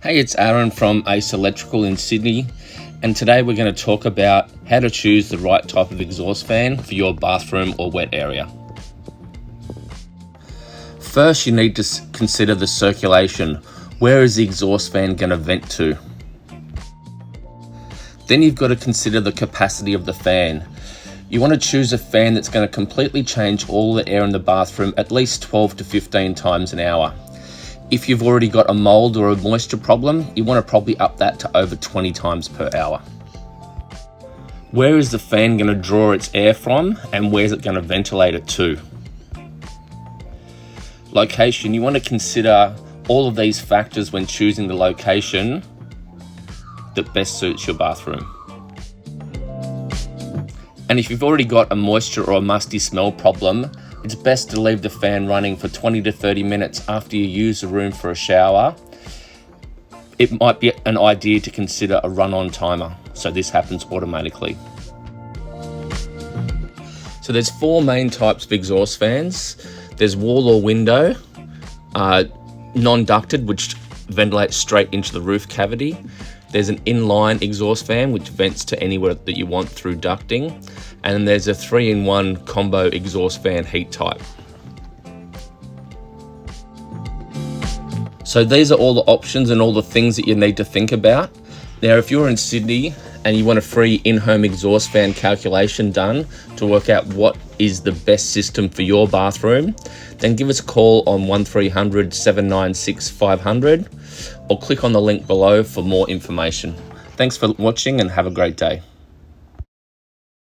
Hey, it's Aaron from Ace Electrical in Sydney, and today we're going to talk about how to choose the right type of exhaust fan for your bathroom or wet area. First, you need to consider the circulation. Where is the exhaust fan going to vent to? Then you've got to consider the capacity of the fan. You want to choose a fan that's going to completely change all the air in the bathroom at least 12 to 15 times an hour. If you've already got a mold or a moisture problem, you want to probably up that to over 20 times per hour. Where is the fan going to draw its air from, and where's it going to ventilate it to? Location, you want to consider all of these factors when choosing the location that best suits your bathroom. And if you've already got a moisture or a musty smell problem, it's best to leave the fan running for 20 to 30 minutes after you use the room for a shower. It might be an idea to consider a run-on timer, so this happens automatically. So there's four main types of exhaust fans. There's wall or window, non-ducted, which ventilates straight into the roof cavity. There's an inline exhaust fan, which vents to anywhere that you want through ducting. And then there's a 3-in-1 combo exhaust fan heat type. So these are all the options and all the things that you need to think about. Now, if you're in Sydney and you want a free in-home exhaust fan calculation done to work out what is the best system for your bathroom, then give us a call on 1300 796 500 or click on the link below for more information. Thanks for watching and have a great day.